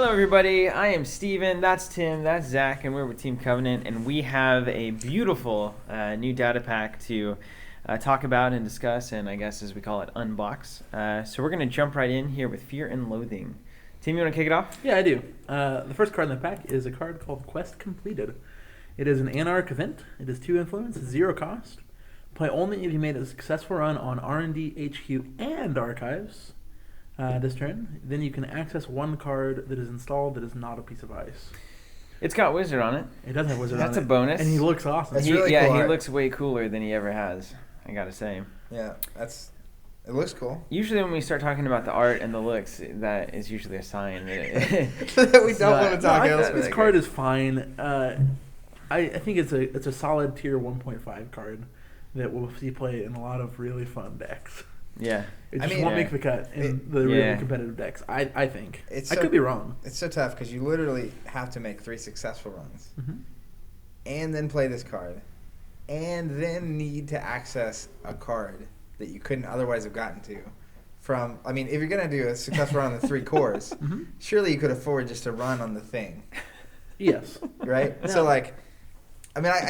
Hello, everybody. I am Steven. That's Tim. That's Zach. And we're with Team Covenant. And we have a beautiful new data pack to talk about and discuss, and I guess, as we call it, unbox. So we're going to jump right in here with Fear and Loathing. Tim, you want to kick it off? Yeah, I do. The first card in the pack is a card called Quest Completed. It is an Anarch event. It is 2 influence, 0 cost. Play only if you made a successful run on R&D, HQ, and Archives. This turn, then you can access one card that is installed that is not a piece of ice. It's got Wizard on it. It does have Wizard on it. That's a bonus. And he looks awesome. That's really cool he art. looks way cooler than he ever has, I gotta say. Yeah, it looks cool. Usually when we start talking about the art and the looks, that is usually a sign that We don't want to talk else. This card is fine. I think it's a solid tier 1.5 card that we'll see play in a lot of really fun decks. Yeah. It just won't make the cut in the really competitive decks, I think. I could be wrong. It's so tough because you literally have to make 3 successful runs and then play this card and then need to access a card that you couldn't otherwise have gotten to. If you're going to do a successful run on the 3 cores, surely you could afford just to run on the thing. Yes. Right? No. So, I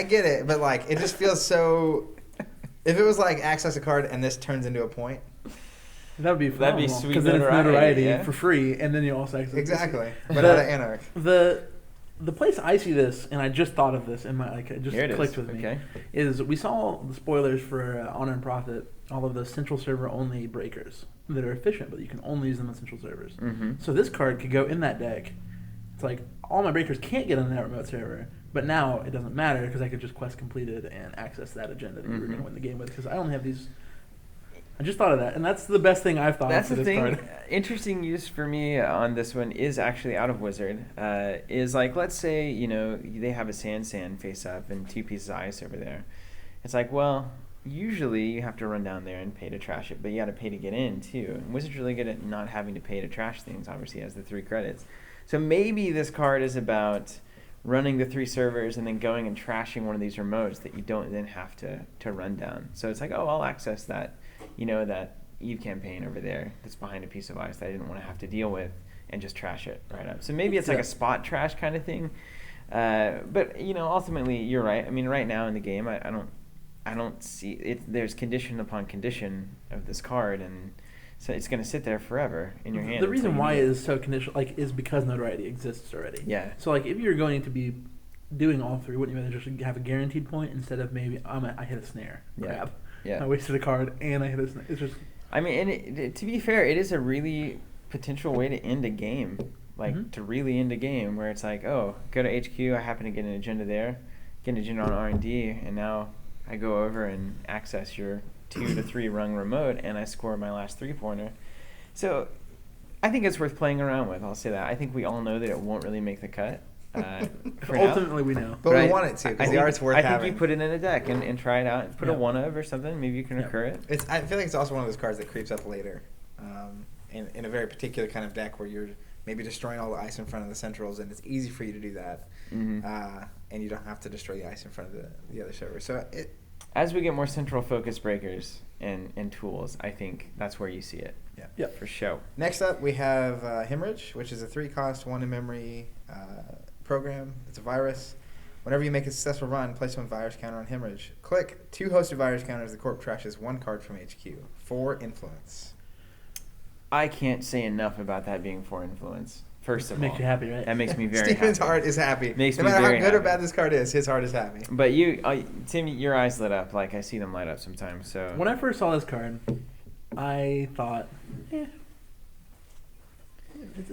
get it, but, it just feels so... If it was access a card and this turns into a point, that would be phenomenal. That'd be sweet because then it's notoriety yeah. for free, and then you also access exactly. But out of Anarch. The place I see this, and I just thought of this in my it just clicked with me. Is we saw the spoilers for Honor and Profit, all of the central server only breakers that are efficient, but you can only use them on central servers. So this card could go in that deck. It's all my breakers can't get on that remote server. But now it doesn't matter because I could just quest completed and access that agenda that you were going to win the game with. Because I only have these. I just thought of that, and that's the best thing I've thought of for this card. Interesting use for me on this one is actually out of Wizard. Is let's say they have a sand face up and 2 pieces of ice over there. It's usually you have to run down there and pay to trash it, but you got to pay to get in too. And Wizard's really good at not having to pay to trash things. Obviously, has the 3 credits. So maybe this card is about running the 3 servers and then going and trashing one of these remotes that you don't then have to run down. So it's I'll access that, that Eve campaign over there that's behind a piece of ice that I didn't want to have to deal with and just trash it right up. So maybe it's a spot trash kind of thing. But ultimately you're right. I mean, right now in the game, I don't see it. There's condition upon condition of this card, and so it's going to sit there forever in your hand. The reason why it is so conditional, is because notoriety exists already. Yeah. So, if you're going to be doing all 3, wouldn't you rather just have a guaranteed point instead of maybe I hit a snare? Crap. Yeah. I wasted a card and I hit a snare. It's just. I mean, and to be fair, it is a really potential way to end a game, to really end a game where it's go to HQ. I happen to get an agenda there, get an agenda on R&D, and now I go over and access your 2 to 3 rung remote, and I score my last 3-pointer. So I think it's worth playing around with. I'll say that. I think we all know that it won't really make the cut. Ultimately, we know. But we want it to, because the art's worth having. I think you put it in a deck and try it out. Put a 1-of or something. Maybe you can recur it. I feel like it's also one of those cards that creeps up later in a very particular kind of deck where you're maybe destroying all the ice in front of the centrals, and it's easy for you to do that. And you don't have to destroy the ice in front of the other server. So as we get more central focus breakers and tools, I think that's where you see it. Yeah, for sure. Next up, we have Hemorrhage, which is a 3-cost, 1-in-memory program. It's a virus. Whenever you make a successful run, place 1 virus counter on Hemorrhage. Click 2 hosted virus counters. The corp trashes 1 card from HQ. 4 influence. I can't say enough about that being 4 influence. First of all, makes you happy, right? That makes me very Steven's happy. heart is happy. No matter how good or bad this card is, his heart is happy. But Tim, your eyes lit up. I see them light up sometimes. So when I first saw this card, I thought, it's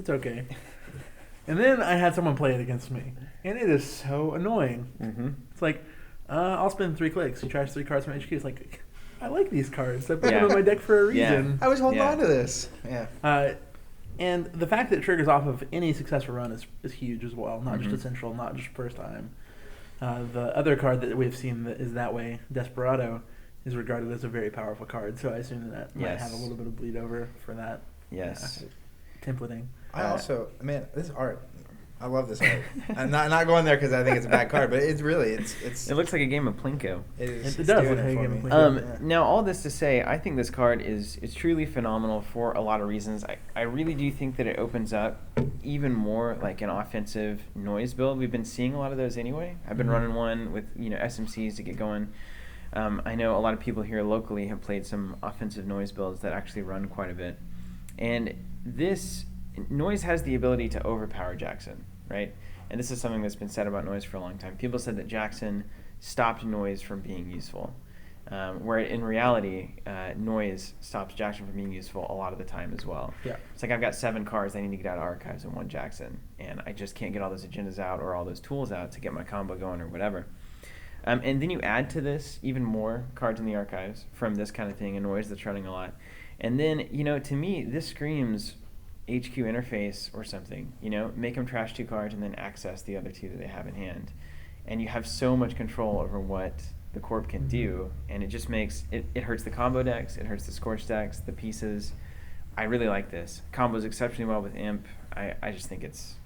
okay. And then I had someone play it against me, and it is so annoying. It's I'll spend 3 clicks. You trash 3 cards from HQ. It's I like these cards. I put them in my deck for a reason. I was holding on to this. And the fact that it triggers off of any successful run is huge as well. Not just essential, not just first time. The other card that we've seen that is that way, Desperado, is regarded as a very powerful card. So I assume that might have a little bit of bleed over for that. Yes. Templating. This art, I love this art. I'm not going there because I think it's a bad card, but it's really it's. It looks like a game of Plinko. It does look like a game of Plinko. Now, all this to say, I think this card is truly phenomenal for a lot of reasons. I really do think that it opens up even more like an offensive noise build. We've been seeing a lot of those anyway. I've been running one with SMCs to get going. I know a lot of people here locally have played some offensive noise builds that actually run quite a bit, and this. Noise has the ability to overpower Jackson, right? And this is something that's been said about Noise for a long time. People said that Jackson stopped Noise from being useful, where in reality, Noise stops Jackson from being useful a lot of the time as well. Yeah. It's like I've got 7 cards I need to get out of archives and 1 Jackson, and I just can't get all those agendas out or all those tools out to get my combo going or whatever. And then you add to this even more cards in the archives from this kind of thing, a Noise that's running a lot. And then, to me, this screams HQ interface or something, make them trash 2 cards and then access the other 2 that they have in hand. And you have so much control over what the Corp can do, and it just makes, it hurts the combo decks, it hurts the Scorch decks, the pieces. I really like this. Combos exceptionally well with Imp. I just think it's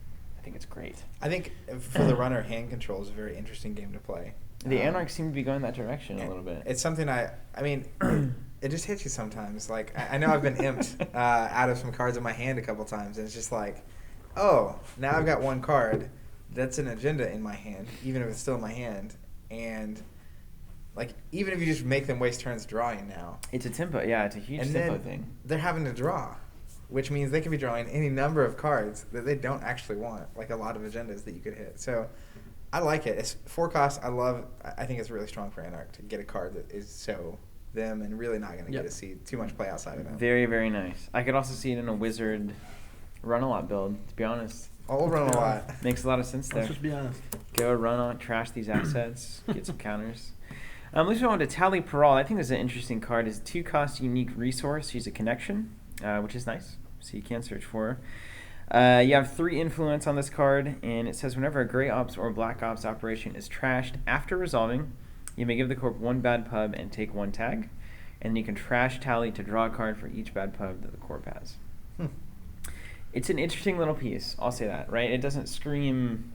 great. I think for the runner, hand control is a very interesting game to play. The Anarchs seem to be going that direction a little bit. It's something I mean, it just hits you sometimes. Like, I know I've been imped out of some cards in my hand a couple times, and it's just like, oh, now I've got 1 card that's an agenda in my hand, even if it's still in my hand. And, like, even if you just make them waste turns drawing now. It's a tempo, yeah, it's a huge tempo thing. They're having to draw, which means they could be drawing any number of cards that they don't actually want, like a lot of agendas that you could hit. So I like it. It's 4 costs. I think it's really strong for Anarch to get a card that is so them and really not going to get to see too much play outside of them. Very, very nice. I could also see it in a Wizard run-a-lot build, to be honest. I'll run a lot. Makes a lot of sense there. Let's just be honest. Go run-on, trash these assets, get some counters. Let's move on to Tally Parole. I think this is an interesting card. It's a 2-cost unique resource. Use a connection, which is nice, so you can search for her. You have 3 influence on this card, and it says whenever a Grey Ops or Black Ops operation is trashed after resolving, you may give the Corp 1 bad pub and take 1 tag, and then you can trash Tally to draw a card for each bad pub that the Corp has. It's an interesting little piece, I'll say that, right? It doesn't scream,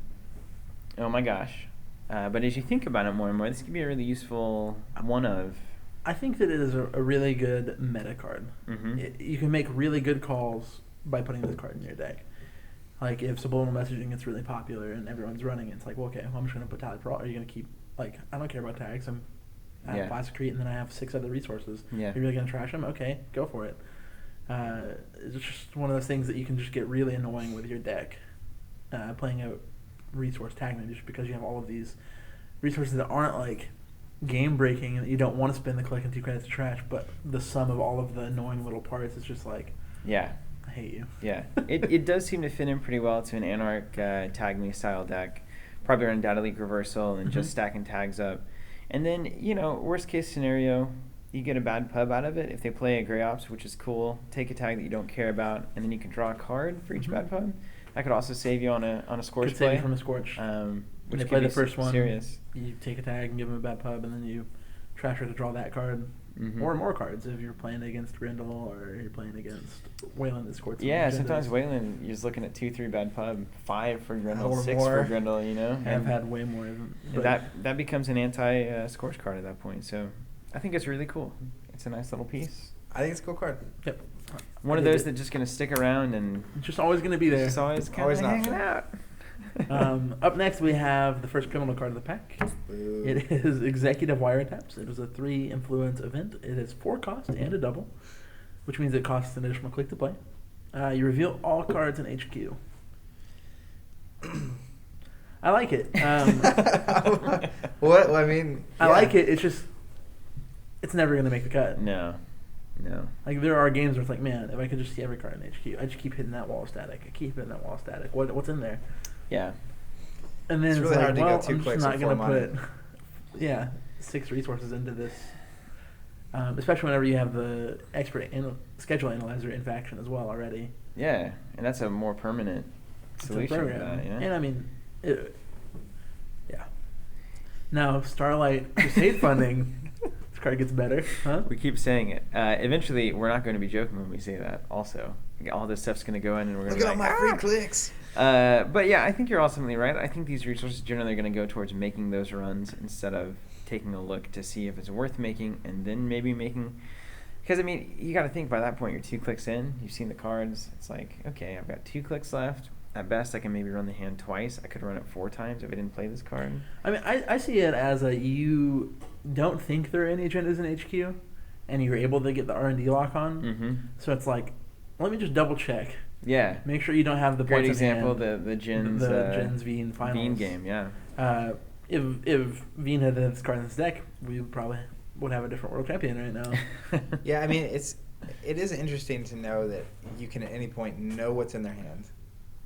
oh my gosh, but as you think about it more and more, this could be a really useful one of. I think that it is a really good meta card. You can make really good calls by putting this card in your deck. Like, if subliminal messaging gets really popular and everyone's running, it's like, well, okay, well, I'm just going to put Tally Parole. Are you going to keep, like, I don't care about tags. I have Classic Crete, and then I have 6 other resources. Yeah. You're really going to trash them? Okay, go for it. It's just one of those things that you can just get really annoying with your deck, playing a resource tag menu, just because you have all of these resources that aren't, like, game-breaking, and you don't want to spend the click and 2 credits to trash, but the sum of all of the annoying little parts is just like... Yeah. I hate you. Yeah, it does seem to fit in pretty well to an Anarch tag me style deck. Probably run Data Leak Reversal and just stacking tags up. And then, worst case scenario, you get a bad pub out of it. If they play a Grey Ops, which is cool, take a tag that you don't care about, and then you can draw a card for each bad pub. That could also save you on a Scorch could play. Save you from a Scorch. Which they play the first one, serious. You take a tag and give them a bad pub, and then you trash her to draw that card. Or more cards if you're playing against Grendel or you're playing against Weiland that scored some agendas. Sometimes Weiland, you're just looking at 2-3 bad pub, 5 for Grendel, or 6 more. for Grendel, I've had way more of them. That becomes an anti-Scorch card at that point. So I think it's really cool. It's a nice little piece. I think it's a cool card. Yep. One of those that's just going to stick around and... It's just always going to be there. Just always kind of hanging out. Up next, we have the first criminal card of the pack. Ooh. It is Executive Wiretaps. It was a 3 influence event. It is 4 cost and a double, which means it costs an additional click to play. You reveal all cards in HQ. I like it. What? I mean, I like it. It's just, it's never going to make the cut. No. Like, there are games where it's like, man, if I could just see every card in HQ, I just keep hitting that wall static. I keep hitting that wall static. What's in there? Yeah. And then it's really like, hard to well, go 2 I'm clicks just not with 4 going to money. put, 6 resources into this. Especially whenever you have the expert schedule analyzer in faction as well already. Yeah, and that's a more permanent solution. For that, And I mean, yeah. Now, Starlight Crusade funding. This card gets better. Huh? We keep saying it. Eventually, we're not going to be joking when we say that. Also, all this stuff's going to go in, and we're going to look be at like, all my free clicks. But yeah, I think you're ultimately right. I think these resources generally are going to go towards making those runs instead of taking a look to see if it's worth making and then maybe making. Because, I mean, you got to think by that point, you're 2 clicks in, you've seen the cards. It's like, okay, I've got 2 clicks left. At best, I can maybe run the hand twice. I could run it 4 times if I didn't play this card. I mean, I see it as you don't think there are any agendas in HQ, and you're able to get the R&D lock on. Mm-hmm. So it's like, let me just double check. Yeah. Make sure you don't have the Great points example, in hand, the Jin's Jin's Veen finals. Veen game, yeah. If Veen had this card in his deck, we probably would have a different world champion right now. Yeah, I mean, it is interesting to know that you can at any point know what's in their hand,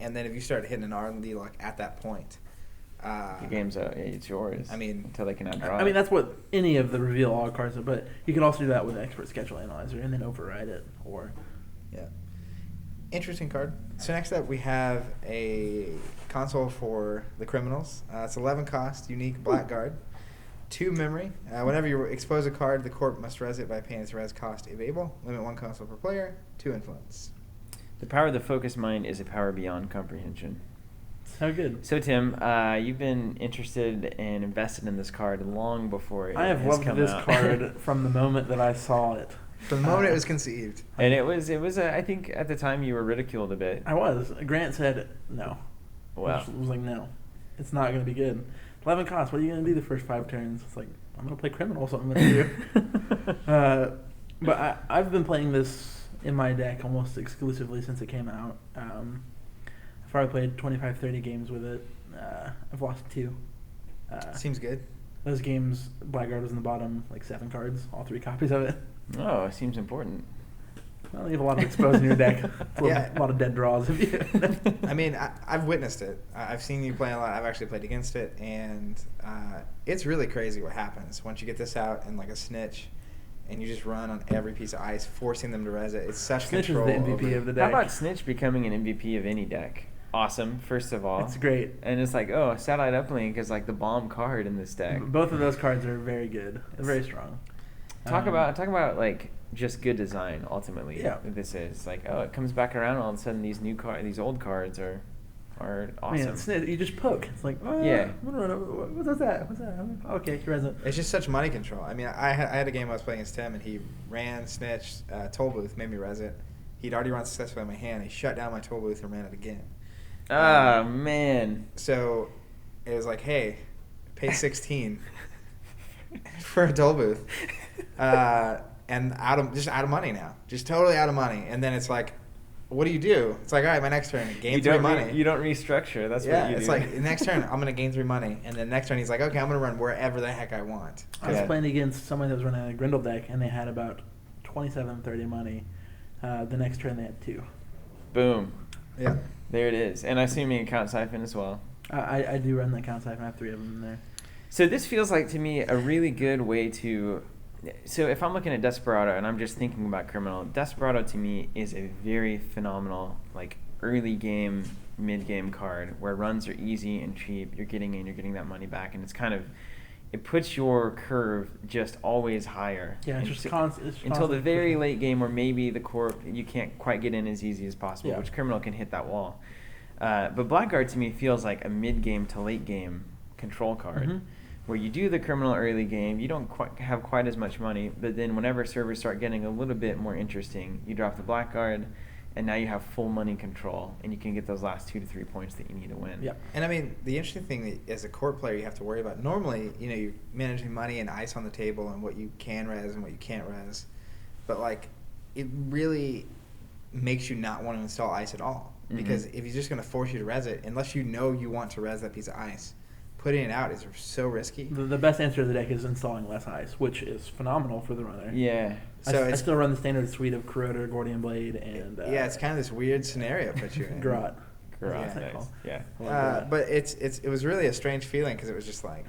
and then if you start hitting an R&D lock at that point, the game's it's yours. I mean, until they can outdraw. I mean, that's what any of the reveal all cards are, but you can also do that with Expert Schedule Analyzer and then override it. Or yeah, interesting card. So next up, we have a console for the criminals. It's 11 cost, unique Blackguard. 2 memory. Whenever you expose a card, the corp must res it by paying its res cost if able. Limit 1 console per player. 2 influence. The power of the focus mind is a power beyond comprehension. How good. So Tim, you've been interested and invested in this card long before it I have has loved come this out. card from the moment that I saw it. From the moment it was conceived. And it was I think at the time you were ridiculed a bit. I was. Grant said no. Wow. I was like, no, it's not going to be good. 11 costs. What are you going to do the first 5 turns? It's like, I'm going to play criminal. So I'm going to do. But I've been playing this in my deck almost exclusively since it came out. I've probably played 25, 30 games with it. I've lost 2. Seems good. Those games, Blackguard was in the bottom, like 7 cards, all 3 copies of it. Oh, it seems important. Well, you have a lot of exposed in your deck. A lot of dead draws. I mean, I've witnessed it. I've seen you play a lot. I've actually played against it, and it's really crazy what happens once you get this out in like a snitch, and you just run on every piece of ice, forcing them to res it. It's such Snitch control. Snitch is the MVP of the deck. How about Snitch becoming an MVP of any deck? Awesome, first of all. It's great. And it's like, oh, Satellite Uplink is like the bomb card in this deck. Both of those cards are very good. They're very strong. Talk about like just good design. Ultimately, yeah. This is like, oh, it comes back around. All of a sudden, these old cards are awesome. Man, you just poke. It's like, oh, yeah. What's that? Okay, you res it. It's just such money control. I mean, I had a game I was playing against Tim, and he ran, snitched, toll booth, made me res it. He'd already run successfully in my hand. He shut down my toll booth and ran it again. Oh, man. So it was like, hey, pay 16 for a toll booth. And out of money now. Just totally out of money. And then it's like, what do you do? It's like, all right, my next turn, gain 3 money. You don't restructure. That's what you do. It's like, next turn, I'm going to gain 3 money. And then next turn, he's like, okay, I'm going to run wherever the heck I want. I was playing against someone that was running a Grindle deck, and they had about 27, 30 money. The next turn, they had 2. Boom. Yeah. There it is. And I assume you count Siphon as well. I do run the count Siphon. I have 3 of them in there. So this feels like, to me, a really good way to... So if I'm looking at Desperado and I'm just thinking about Criminal, Desperado to me is a very phenomenal, like, early game, mid game card where runs are easy and cheap. You're getting that money back, and it's kind of, it puts your curve just always higher. Yeah, it's just constant. Until the very late game where maybe the corp you can't quite get in as easy as possible, which Criminal can hit that wall. But Blackguard to me feels like a mid game to late game control card. Mm-hmm. Where you do the Criminal early game, you don't have quite as much money, but then whenever servers start getting a little bit more interesting, you drop the Blackguard, and now you have full money control, and you can get those last 2 to 3 points that you need to win. Yeah, and I mean, the interesting thing as a core player you have to worry about, normally, you're managing money and ice on the table and what you can res and what you can't res, but, like, it really makes you not want to install ice at all, because if he's just going to force you to res it, unless you know you want to res that piece of ice, putting it out is so risky. The best answer to the deck is installing less ice, which is phenomenal for the runner. Yeah. So I still run the standard suite of Cooter, Gordian Blade, and... yeah, it's kind of this weird scenario put you in. Garrote. Yeah. But it was really a strange feeling because it was just like...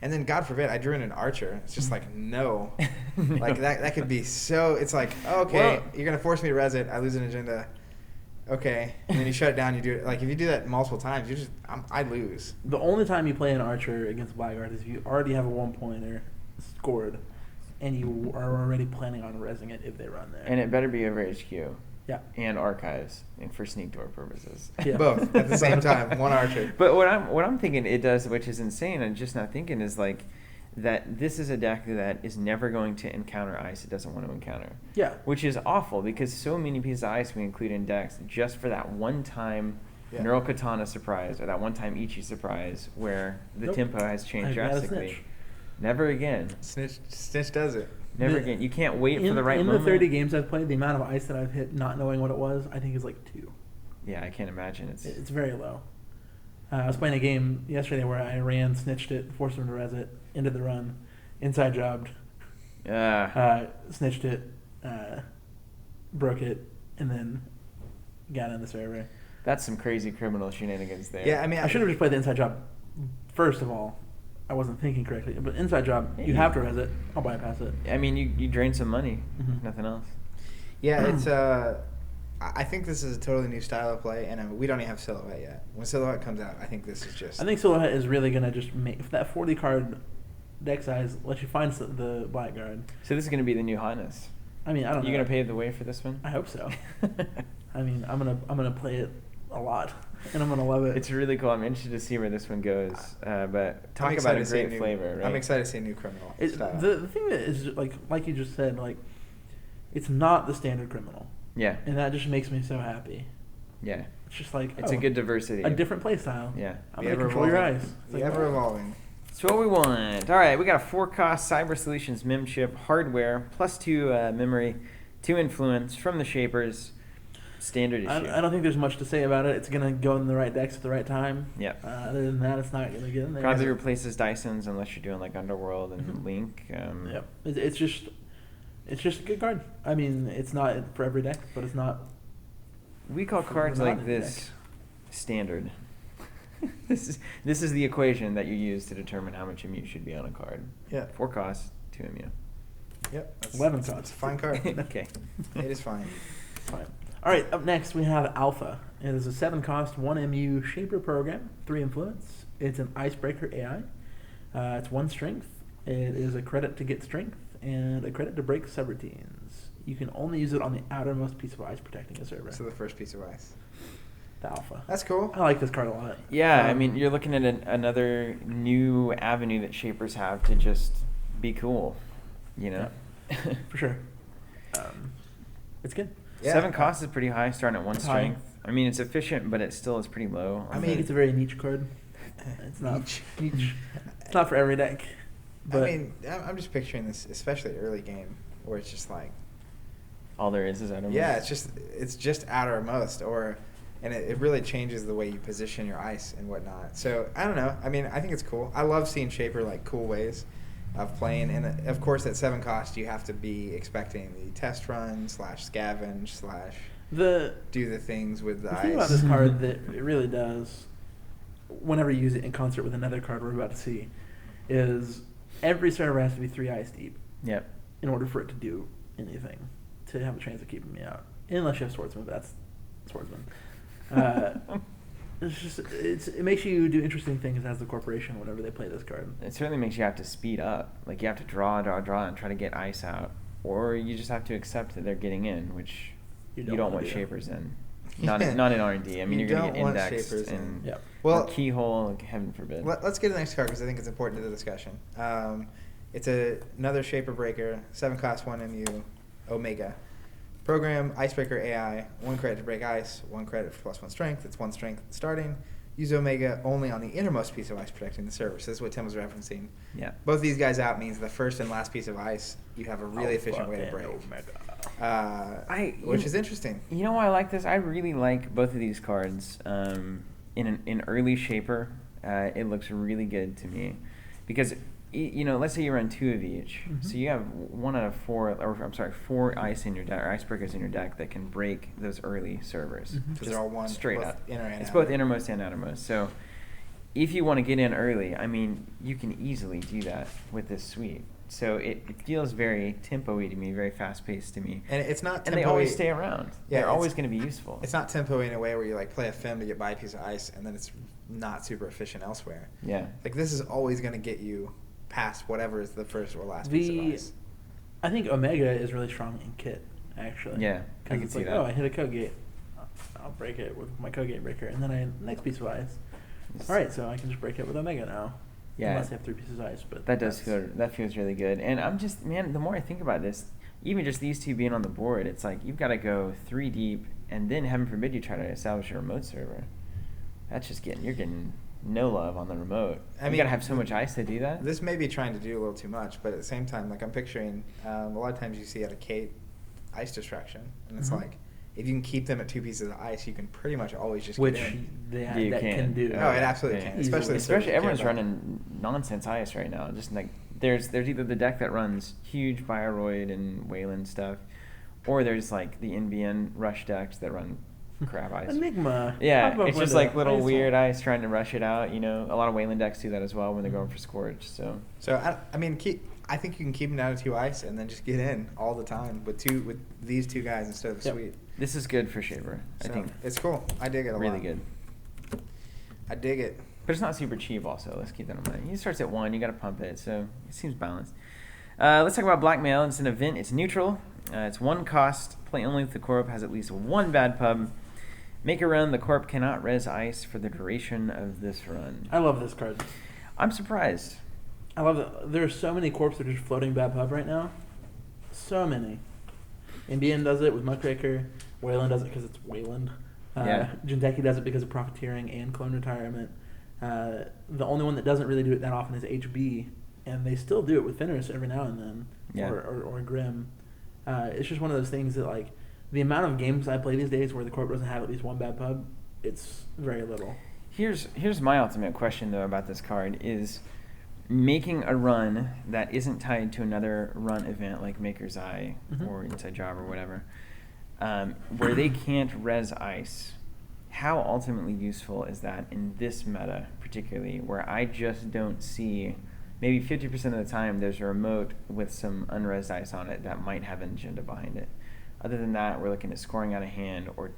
And then, God forbid, I drew in an Archer. It's just like, no. Like, that could be so... It's like, okay, you're going to force me to res it. I lose an agenda. Okay, and then you shut it down. You do it like if you do that multiple times, I lose. The only time you play an Archer against Blackguard is if you already have a 1-pointer scored, and you are already planning on rezzing it if they run there. And it better be over HQ. Yeah. And archives, and for sneak door purposes. Yeah. Both at the same time, one archer. But what I'm thinking it does, which is insane, I'm just not thinking, is like that this is a deck that is never going to encounter ice it doesn't want to encounter. Yeah. Which is awful because so many pieces of ice we include in decks just for that one time Neural Katana surprise or that one time Ichi surprise where the tempo has changed drastically. Never again. Snitch does it. Never again. You can't wait for the right moment. In the 30 games I've played, the amount of ice that I've hit not knowing what it was, I think is like 2. Yeah, I can't imagine. It's very low. I was playing a game yesterday where I snitched it, forced him to res it, ended the run, inside jobbed, snitched it, broke it, and then got in the server. That's some crazy criminal shenanigans there. Yeah, I mean, I should have just played the inside job first of all. I wasn't thinking correctly, but inside job, you have to res it. I'll bypass it. I mean, you drain some money, nothing else. Yeah, it's I think this is a totally new style of play, and we don't even have Silhouette yet. When Silhouette comes out, I think this is just... I think Silhouette is really going to just make... If that 40 card deck size lets you find the Blackguard. So this is going to be the new hotness. I mean, I don't know. You going to pave the way for this one? I hope so. I mean, I'm gonna play it a lot, and I'm gonna love it. It's really cool. I'm interested to see where this one goes. But talk about a great flavor, right? I'm excited to see a new criminal style. The thing that is like you just said, like it's not the standard criminal. Yeah. And that just makes me so happy. Yeah. It's just like it's a good diversity. A different play style. Yeah. I'm gonna control your eyes. It's like, ever evolving. It's what we want. All right, we got a 4-cost Cyber Solutions mem chip, hardware, +2 memory, 2 influence from the Shapers. Standard issue. I don't think there's much to say about it. It's going to go in the right decks at the right time. Yeah. Other than that, it's not going to get in there. Probably replaces Dyson's unless you're doing like Underworld and Link. Yep. It's just a good card. I mean, it's not for every deck, but it's not. We call cards like this standard. This is the equation that you use to determine how much MU should be on a card. Yeah. 4 costs, 2 MU. Yep. 11 costs. It's a fine card. Okay. It is fine. Fine. All right, up next we have Alpha. It is a 7-cost, 1 MU Shaper program, 3 influence. It's an Icebreaker AI. It's 1 strength. It is a credit to get strength and a credit to break subroutines. You can only use it on the outermost piece of ice protecting a server. So the first piece of ice. The Alpha. That's cool. I like this card a lot. Yeah, I mean, you're looking at another new avenue that Shapers have to just be cool, you know? Yeah, for sure. It's good. Yeah. 7 costs is pretty high, starting at 1 strength. I mean, it's efficient, but it still is pretty low. I mean, it's a very niche card. It's not niche. It's not for every deck. But I mean, I'm just picturing this, especially early game, where it's just like all there is outermost. Yeah, it's just outermost, and it really changes the way you position your ice and whatnot. So I don't know. I mean, I think it's cool. I love seeing Shaper like cool ways of playing, and of course at 7 cost you have to be expecting the test run / scavenge / do the things with the ice. The thing about this card that it really does, whenever you use it in concert with another card we're about to see, is every server has to be 3 ice deep. Yep. In order for it to do anything, to have a chance of keeping me out, unless you have Swordsman. But that's Swordsman. It makes you do interesting things as the corporation whenever they play this card. It certainly makes you have to speed up. Like you have to draw, and try to get ice out, or you just have to accept that they're getting in, which you don't want Shapers in. Not in R&D. I mean, you're going to get indexed and keyhole. Heaven forbid. Let's get to the next card because I think it's important to the discussion. It's another Shaper Breaker, 7 cost, 1 MU, Omega. Program, Icebreaker AI, 1 credit to break ice, 1 credit for +1 strength. It's 1 strength starting. Use Omega only on the innermost piece of ice protecting the server. So this is what Tim was referencing. Yeah. Both these guys out means the first and last piece of ice, you have a really efficient way to break. Which is interesting. You know why I like this? I really like both of these cards. In early Shaper, it looks really good to me. Because, let's say you run 2 of each. Mm-hmm. So you have 1 out of 4 ice in your deck, or icebreakers in your deck that can break those early servers. Because they're all one straight up. It's both innermost and outermost. So if you want to get in early, I mean, you can easily do that with this suite. So it feels very tempo-y to me, very fast-paced to me. And it's not tempo-y. And they always stay around. Yeah, they're always going to be useful. It's not tempo-y in a way where you like play a Fem to get by a piece of ice and then it's not super efficient elsewhere. Yeah. Like this is always going to get you past whatever is the first or last piece of ice. I think Omega is really strong in kit, actually. Yeah, because it's like, I hit a code gate, I'll break it with my code gate breaker, and then next piece of ice. All right, so I can just break it with Omega now. Yeah. Unless I have 3 pieces of ice, but that feels really good. And I'm just, man, the more I think about this, even just these two being on the board, it's like you've got to go 3 deep, and then heaven forbid you try to establish a remote server. That's just you're getting no love on the remote. You got to have so much ice to do that. This may be trying to do a little too much, but at the same time, like I'm picturing, a lot of times you see at a Kate ice distraction, and it's like, if you can keep them at 2 pieces of ice, you can pretty much always just get in. That can do. Oh, it absolutely can. Especially everyone's running nonsense ice right now. Just like there's either the deck that runs huge Bioroid and Weiland stuff, or there's like the NBN rush decks that run crap ice. Enigma. Yeah, it's just like little weird ice trying to rush it out. You know, a lot of Weiland decks do that as well when they're going for Scorch. So I mean, I think you can keep them down to 2 ice and then just get in all the time with these 2 guys instead of Sweet. This is good for Shaver. I think it's cool. I dig it a lot. Really good. I dig it. But it's not super cheap also. Let's keep that in mind. He starts at 1. You got to pump it. So it seems balanced. Let's talk about Blackmail. It's an event. It's neutral. It's 1 cost. Play only if the corp has at least 1 bad pub. Make a run. The corp cannot res ice for the duration of this run. I love this card. I'm surprised. I love it. There are so many corps that are just floating bad pub right now. So many. NBN does it with Muckraker. Weiland does it because it's Weiland. Jinteki does it because of Profiteering and Clone Retirement. The only one that doesn't really do it that often is HB, and they still do it with Fenris every now and then, or Grim. It's just one of those things that, like, the amount of games I play these days where the corp doesn't have at least 1 bad pub, it's very little. Here's my ultimate question, though, about this card is making a run that isn't tied to another run event like Maker's Eye or Inside Job or whatever, where they can't res ice. How ultimately useful is that in this meta, particularly, where I just don't see, maybe 50% of the time, there's a remote with some unresed ice on it that might have an agenda behind it. Other than that, we're looking at scoring out of hand or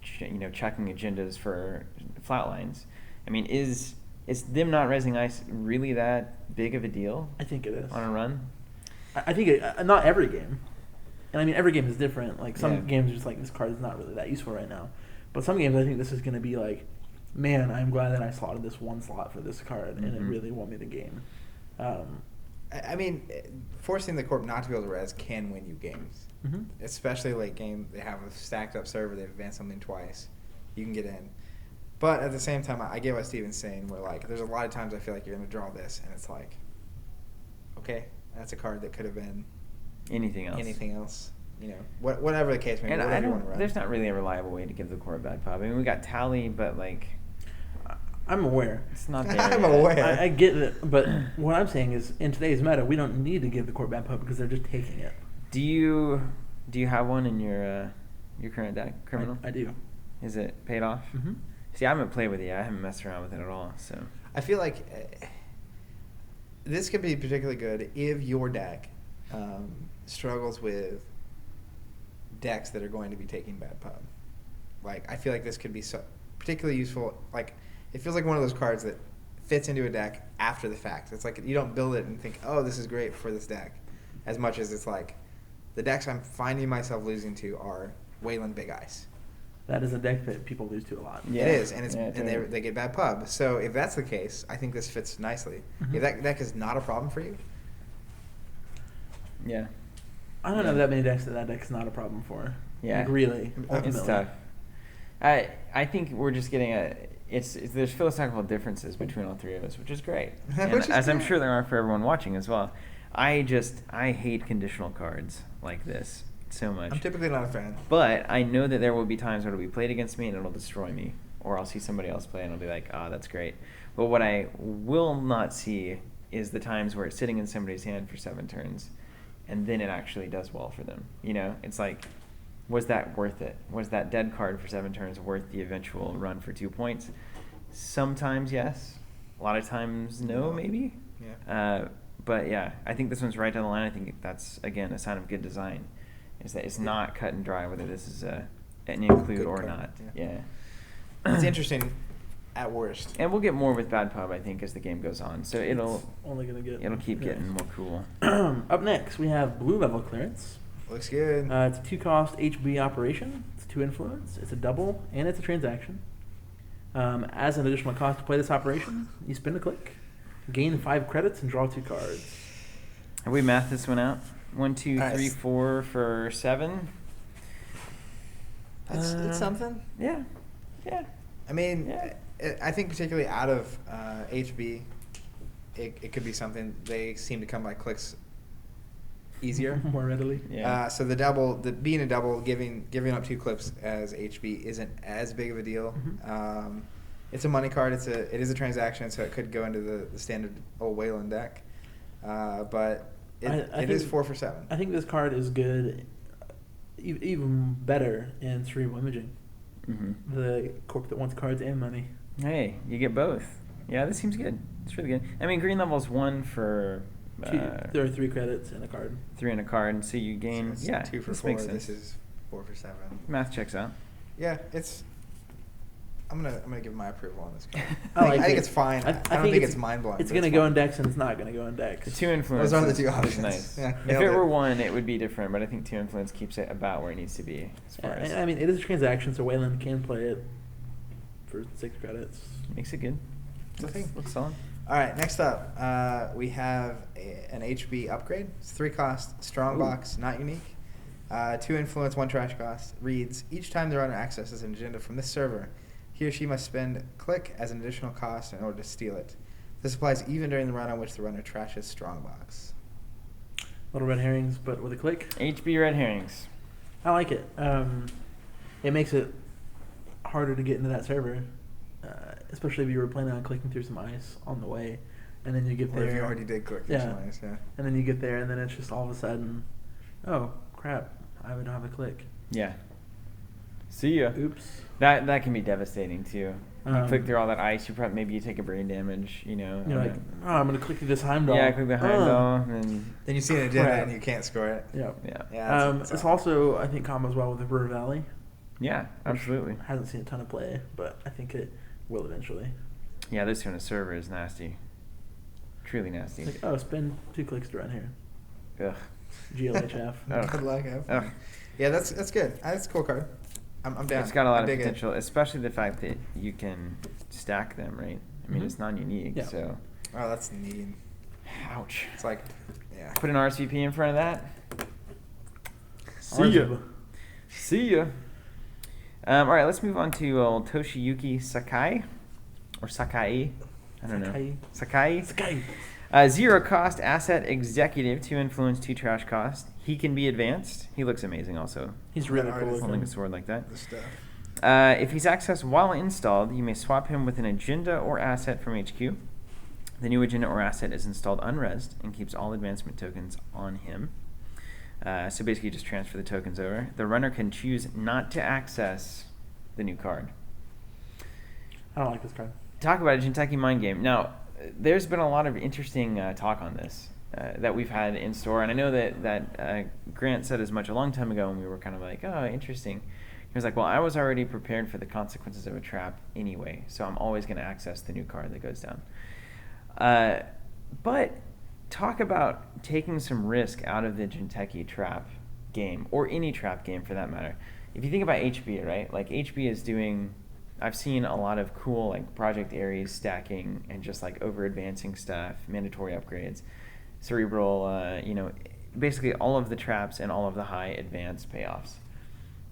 checking agendas for flatlines. I mean, is them not resing ice really that big of a deal? I think it is. On a run? I think not every game. And I mean, every game is different. Like, some games are just like, this card is not really that useful right now. But some games, I think this is going to be like, man, I'm glad that I slotted this 1 slot for this card, and it really won me the game. I mean, forcing the corp not to be able to res can win you games. Especially late game. They have a stacked up server. They've advanced something twice. You can get in. But at the same time, I get what Steven's saying, where, like, there's a lot of times I feel like you're going to draw this, and it's like, okay, that's a card that could have been anything else. You know, whatever the case may be. And there's not really a reliable way to give the core a bad pub. I mean, we got Tally, but, like, I'm aware. It's not there. I'm aware. I get it, but what I'm saying is, in today's meta, we don't need to give the core bad pub because they're just taking it. Do you have one in your current deck, Criminal? I do. Is it paid off? See, I haven't played with it yet. I haven't messed around with it at all. So I feel like this could be particularly good if your deck struggles with decks that are going to be taking bad pub. Like, I feel like this could be particularly useful. Like, it feels like one of those cards that fits into a deck after the fact. It's like you don't build it and think, oh, this is great for this deck, as much as it's like the decks I'm finding myself losing to are Weiland Big Ice. That is a deck that people lose to a lot. Yeah. It is, and they get bad pub. So if that's the case, I think this fits nicely. If that deck is not a problem for you, I don't know that many decks that deck's not a problem for. Yeah, like, really, ultimately. It's tough. I think we're just getting there's philosophical differences between all 3 of us, which is great, I'm sure there are for everyone watching as well. I hate conditional cards like this so much. I'm typically not a fan. But I know that there will be times where it'll be played against me and it'll destroy me. Or I'll see somebody else play and I'll be like, that's great. But what I will not see is the times where it's sitting in somebody's hand for 7 turns and then it actually does well for them. You know, it's like, was that worth it? Was that dead card for 7 turns worth the eventual run for 2 points? Sometimes yes. A lot of times no, maybe. Yeah. But yeah, I think this one's right down the line. I think that's, again, a sign of good design. Is that it's not cut and dry whether this is an include or card. not. Yeah. It's interesting. at worst. And we'll get more with Bad Pub, I think, as the game goes on. So it'll keep getting more cool. Up next, we have blue level clearance. Looks good. It's a 2-cost HB operation. It's 2 influence. It's a double, and it's a transaction. As an additional cost to play this operation, you spend a click, gain 5 credits, and draw 2 cards. Have we mathed this one out? 1, 2, 3, 4 for 7. It's something. Yeah. I mean, I think particularly out of HB, it could be something. They seem to come by clicks easier, more readily. Yeah. So being a double, giving up 2 clips as HB isn't as big of a deal. Mm-hmm. It's a money card. It is a transaction, so it could go into the standard old Weiland deck. But it is 4 for 7. I think this card is good, even better in Cerebral Imaging. Mm-hmm. The corp that wants cards and money. Hey, you get both. Yeah, this seems good. It's really good. I mean, green level's 1 for... there are 3 credits in a card. 3 in a card, and so you gain... So 2 for 4. This is 4 for 7. Math checks out. Yeah, it's... I'm gonna give my approval on this card. I think it's fine. I don't think it's mind blowing. It's gonna go in decks and it's not gonna go in decks. The 2 influence. Those are the 2 options. Nice. Yeah, if it were 1, it would be different, but I think 2 influence keeps it about where it needs to be. As far as I mean, it is a transaction, so Weiland can play it for 6 credits. Makes it good. Looks solid. All right, next up, we have an HB upgrade. It's 3 cost, strong box, not unique. 2 influence, 1 trash cost. Reads, each time the runner accesses an agenda from this server, he or she must spend click as an additional cost in order to steal it. This applies even during the run on which the runner trashes strong box. Little red herrings, but with a click. HB red herrings. I like it. It makes it harder to get into that server, especially if you were planning on clicking through some ice on the way, and then you get there. Or if you already did click through some ice, And then you get there, and then it's just all of a sudden, oh crap, I don't have a click. Yeah. See ya. Oops. That can be devastating too. You click through all that ice. Maybe you take a brain damage. You're like, I'm gonna click through this Heimdall. Yeah, click the Heimdall, and then you see an agenda and you can't score it. Yeah. It's also, I think, combos well with the River Valley. Yeah, absolutely. Hasn't seen a ton of play, but I think it will eventually. Yeah, this kind of server is nasty. Truly nasty. Like, spend 2 clicks to run here. Ugh. GLHF. Good luck. Yeah, that's good. That's a cool card. I'm down. It's got a lot of potential, especially the fact that you can stack them, right? I mean, it's non-unique, so... Oh, that's neat. Ouch. It's like, yeah. Put an RSVP in front of that. See ya. All right, let's move on to Toshiyuki Sakai. Or Sakai. I don't know. Sakai. 0 cost asset executive, 2 influence, 2 trash cost. He can be advanced. He looks amazing also. He's really cool. Holding a sword like that. The stuff. If he's accessed while installed, you may swap him with an agenda or asset from HQ. The new agenda or asset is installed unresed and keeps all advancement tokens on him. So basically just transfer the tokens over. The runner can choose not to access the new card. I don't like this card. Talk about a Jinteki mind game. Now, there's been a lot of interesting talk on this that we've had in store, and I know that Grant said as much a long time ago, and we were kind of like, oh, interesting. He was like, well, I was already prepared for the consequences of a trap anyway, so I'm always going to access the new card that goes down. But talk about taking some risk out of the Jinteki trap game, or any trap game for that matter. If you think about HB, right? Like HB is doing... I've seen a lot of cool like Project Ares stacking and just like over advancing stuff, mandatory upgrades, cerebral, basically all of the traps and all of the high advanced payoffs.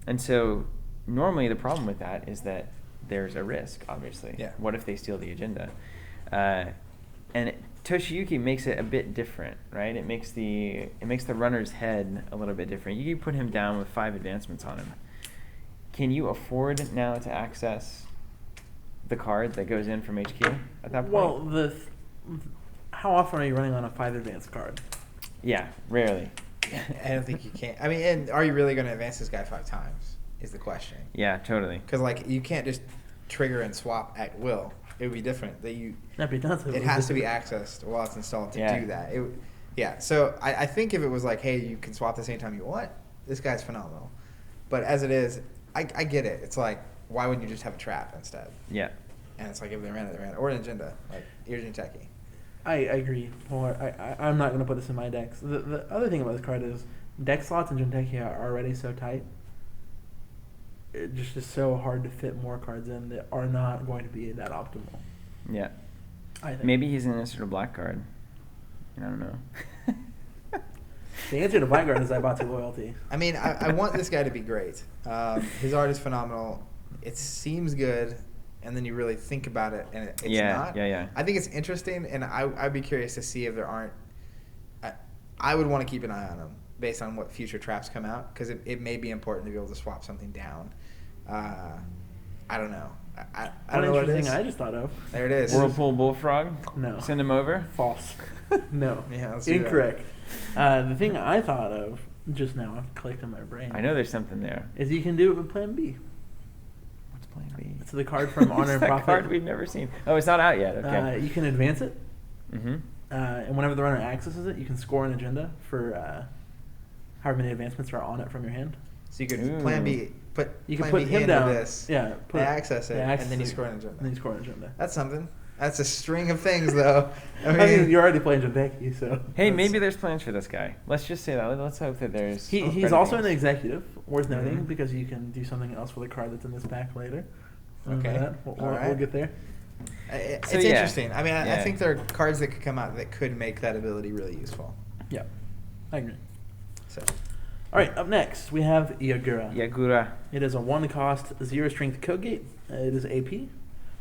And so normally the problem with that is that there's a risk, obviously. Yeah. What if they steal the agenda? And Toshiyuki makes it a bit different, right? It makes the runner's head a little bit different. You can put him down with 5 advancements on him. Can you afford now to access the card that goes in from HQ at that point? Well, how often are you running on a 5 advance card? Yeah, rarely. I don't think you can. I mean, and are you really going to advance this guy 5 times is the question. Yeah, totally. Because, like, you can't just trigger and swap at will. It would be different. That'd be nuts. It has to be accessed while it's installed to do that. So I think if it was like, hey, you can swap this anytime you want, this guy's phenomenal. But as it is... I get it. It's like, why wouldn't you just have a trap instead? Yeah. And it's like if they ran it, they ran it. Or an agenda, like your Jinteki. I agree. Or I'm not going to put this in my decks. The other thing about this card is deck slots in Jinteki are already so tight. It just is so hard to fit more cards in that are not going to be that optimal. Yeah. I think. Maybe he's an insert a black card. I don't know. The answer to Blackguard is I bought loyalty. I mean, I want this guy to be great. His art is phenomenal. It seems good, and then you really think about it, and it's not. Yeah. I think it's interesting, and I'd be curious to see if there aren't. I would want to keep an eye on him based on what future traps come out, because it may be important to be able to swap something down. I don't know. I don't know what it is. I just thought of. There it is. Whirlpool Bullfrog? No. Send him over? False. No. Yeah, incorrect. The thing I thought of just now, I've clicked in my brain. I know there's something there. Is you can do it with Plan B. What's Plan B? It's the card from Honor and that Profit. Card we've never seen. Oh, it's not out yet. Okay. You can advance it. Mm-hmm. And whenever the runner accesses it, you can score an agenda for however many advancements are on it from your hand. So you could Plan B. Put him down. This. Yeah. Access it, and then you score an agenda. And then you score an agenda. That's something. That's a string of things, though. I mean you're already playing Jinteki, so. Hey, maybe there's plans for this guy. Let's just say that. Let's hope that there's. He's also an executive, worth noting, because you can do something else with a card that's in this pack later. Okay. We'll get there. It's interesting. I mean, I think there are cards that could come out that could make that ability really useful. Yeah, I agree. So. All right, up next we have Yagura. It is a 1-cost, 0-strength code gate. It is AP.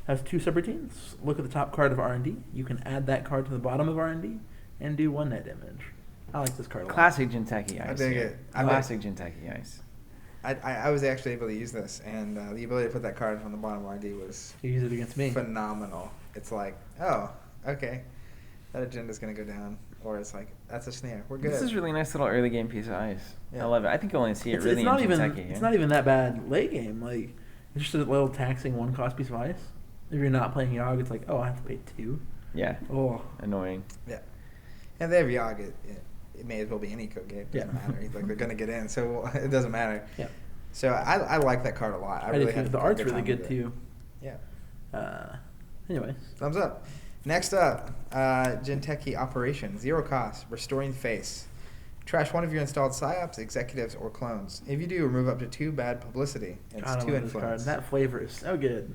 Has 2 subroutines. Look at the top card of R&D. You can add that card to the bottom of R&D and do 1 net damage. I like this card a lot. Classic Jinteki Ice. I dig it. Classic Jinteki Ice. I was actually able to use this, and the ability to put that card on the bottom of R&D was you use it against me. Phenomenal. It's like, oh, okay, that agenda's going to go down. Or it's like, that's a snare. We're good. This is a really nice little early game piece of ice. Yeah. I love it. I think you'll only see it really in Jinteki. It's not even that bad late game. Like, it's just a little taxing 1-cost piece of ice. If you're not playing Yogg, it's like, oh, I have to pay 2. Yeah. Oh. Annoying. Yeah. And they have Yogg. It may as well be any code game. It doesn't matter. Like, they're going to get in, so it doesn't matter. Yeah. So I like that card a lot. I really the art's really good, too. Yeah. Anyways. Thumbs up. Next up, Jinteki Operation. 0 cost. Restoring Face. Trash one of your installed psyops, executives, or clones. If you do, remove up to 2 bad publicity. It's 2 influence. That flavor is so good.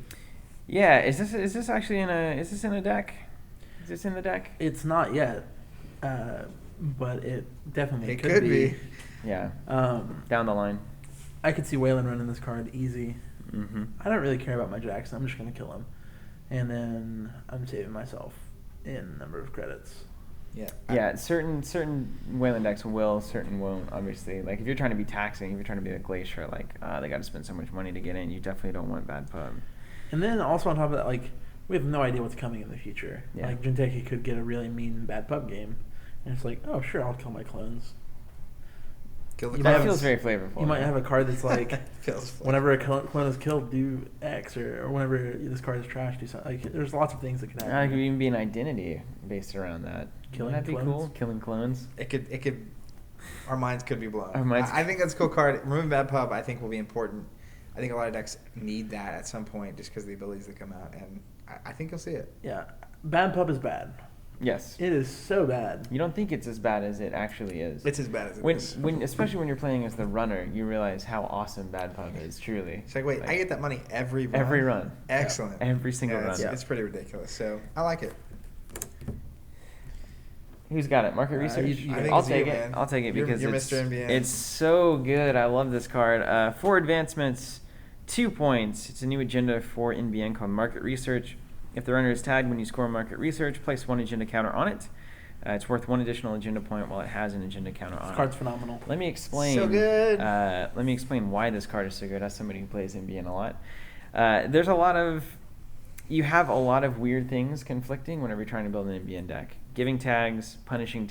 Yeah, is this actually in a deck? Is this in the deck? It's not yet, but it definitely could be. Yeah. Down the line. I could see Weiland running this card easy. Mm-hmm. I don't really care about my Jackson. I'm just gonna kill him, and then I'm saving myself in number of credits. Yeah. Yeah. Certain Weiland decks will, certain won't. Obviously, like if you're trying to be taxing, if you're trying to be a Glacier, like they got to spend so much money to get in. You definitely don't want bad pub. And then also on top of that, like, we have no idea what's coming in the future. Yeah. Like, Jinteki could get a really mean bad pub game. And it's like, oh, sure, I'll kill my clones. That feels very flavorful. You might have a card that's like, feels whenever a clone is killed, do X. Or whenever this card is trashed, do something. Like, there's lots of things that could happen. It could even be an identity based around that. Killing Wouldn't that be clones? cool? Killing clones? It could. Our minds could be blown. I think that's a cool card. Removing bad pub, I think, will be important. I think a lot of decks need that at some point just because of the abilities that come out, and I think you'll see it. Yeah. Bad pub is bad. Yes. It is so bad. You don't think it's as bad as it actually is. It's as bad as it is. Especially when you're playing as the runner, you realize how awesome bad pub is, truly. It's like, wait, I get that money every run? Every run. Excellent. Yeah. Every single run. It's pretty ridiculous, so I like it. Who's got it? Market research? I'll take it. I'll take it because you're Mr. NBN. It's so good. I love this card. 4 advancements, 2 points. It's a new agenda for NBN called Market Research. If the runner is tagged when you score Market Research, place 1 agenda counter on it. It's worth 1 additional agenda point while it has an agenda counter on it. This card's phenomenal. Let me explain. So good. Let me explain why this card is so good as somebody who plays NBN a lot. You have a lot of weird things conflicting whenever you're trying to build an NBN deck. Giving tags, punishing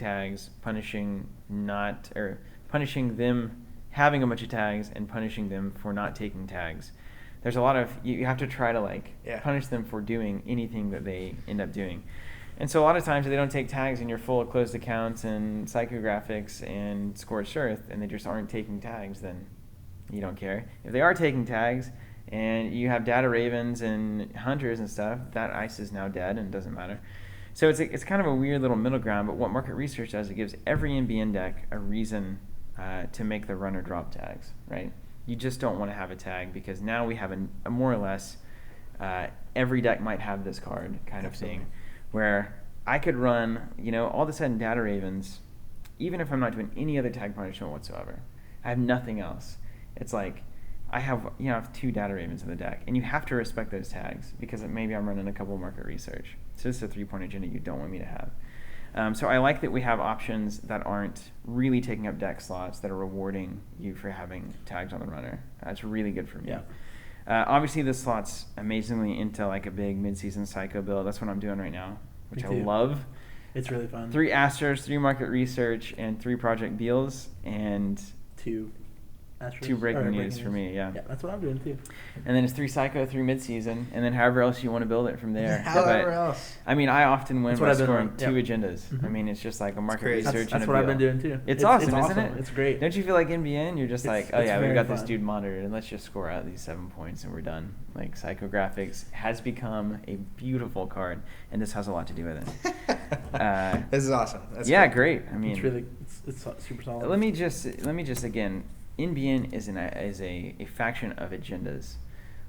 them having a bunch of tags, and punishing them for not taking tags. There's a lot of, you have to try to punish them for doing anything that they end up doing. And so a lot of times if they don't take tags and you're full of closed accounts and psychographics and scorched earth and they just aren't taking tags, then you don't care. If they are taking tags and you have data ravens and hunters and stuff, that ice is now dead and doesn't matter. So it's kind of a weird little middle ground, but what market research does, it gives every NBN deck a reason to make the runner drop tags, right? You just don't want to have a tag because now we have a more or less every deck might have this card kind of thing, where I could run, all of a sudden Data Ravens, even if I'm not doing any other tag punishment whatsoever, I have nothing else. It's like I have 2 Data Ravens in the deck, and you have to respect those tags because maybe I'm running a couple market research. So this is a 3-point agenda you don't want me to have. So I like that we have options that aren't really taking up deck slots, that are rewarding you for having tags on the runner. That's really good for me. Yeah. Obviously, this slots amazingly into like a big mid-season Psycho build. That's what I'm doing right now, which I love. It's really fun. 3 Astros, 3 market research, and 3 project deals, and 2 Astros. 2 breaking news for me, yeah. Yeah, that's what I'm doing too. And then it's 3 Psycho, 3 mid-season, and then however else you want to build it from there. However else. I mean, I often win by scoring 2 agendas. Mm-hmm. I mean, it's just like a market research. That's what I've been doing too. It's awesome, isn't it? It's great. Don't you feel like NBN? You're just like, oh yeah, we've got fun. this dude monitored, and let's just score out these 7 points, and we're done. Like, Psychographics has become a beautiful card, and this has a lot to do with it. This is awesome. That's great. I mean, it's super solid. Let me just again, NBN is a faction of agendas.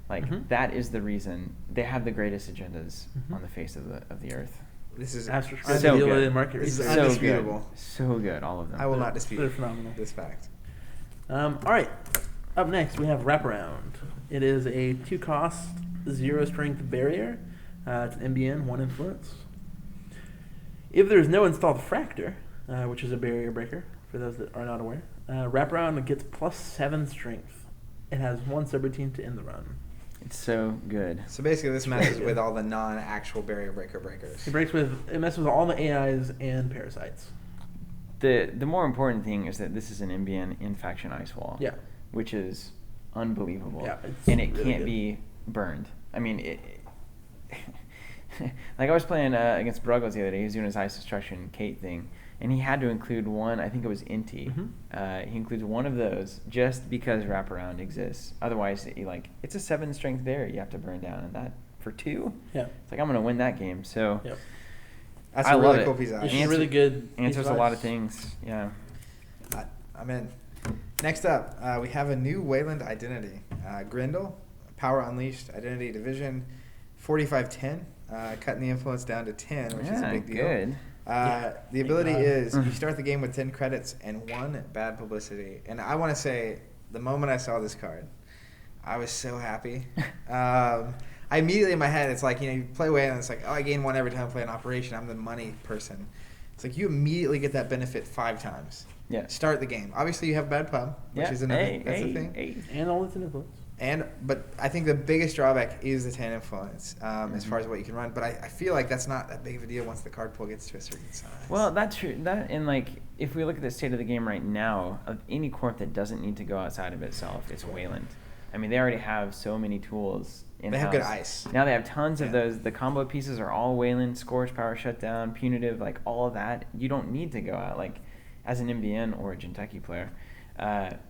Like that is the reason they have the greatest agendas on the face of the earth. This is so good. Market this is research. undisputable. So good, all of them. I will not dispute They're phenomenal. this fact. All right. Up next, we have Wraparound. It is a 2-cost, 0-strength barrier. It's an NBN, 1 influence. If there's no installed Fraktur, which is a barrier breaker, for those that are not aware, Wraparound gets +7 strength. It has 1 subroutine to end the run. It's so good. So basically, this messes with all the non-actual barrier breakers. It messes with all the AIs and parasites. The more important thing is that this is an NBN in faction ice wall. Yeah. Which is unbelievable. Yeah, and it really can't good. be burned. I mean, like I was playing against Bruggles the other day. He was doing his ice destruction Kate thing, and he had to include one. I think it was Inti. Mm-hmm. He includes one of those just because Wraparound exists. Otherwise, it's a 7-strength barrier you have to burn down, and that for 2. Yeah. It's like I'm gonna win that game. So. Yep. That's I a really love cool it. piece of It's ice. really good. Answers a lot of things. Yeah. I'm in. Next up, we have a new Weiland Identity. Grendel, Power Unleashed, Identity Division, 4510, cutting the influence down to 10, which is a big deal. Good. The ability is you start the game with 10 credits and 1 bad publicity. And I want to say, the moment I saw this card, I was so happy. I immediately in my head, it's like, you play Weiland, it's like, oh, I gain 1 every time I play an operation. I'm the money person. It's like you immediately get that benefit 5 times. Yeah. Start the game. Obviously, you have bad pub, which is another. That's the thing. And all its influence. But I think the biggest drawback is the 10 influence as far as what you can run. But I feel like that's not that big of a deal once the card pool gets to a certain size. Well, that's true. If we look at the state of the game right now, of any corp that doesn't need to go outside of itself, it's Weiland. I mean, they already have so many tools in-house. They have good ice. Now they have tons of those. The combo pieces are all Weiland, Scorch, Power Shutdown, Punitive, like all of that. You don't need to go out. Like, as an MBN or a Jinteki player,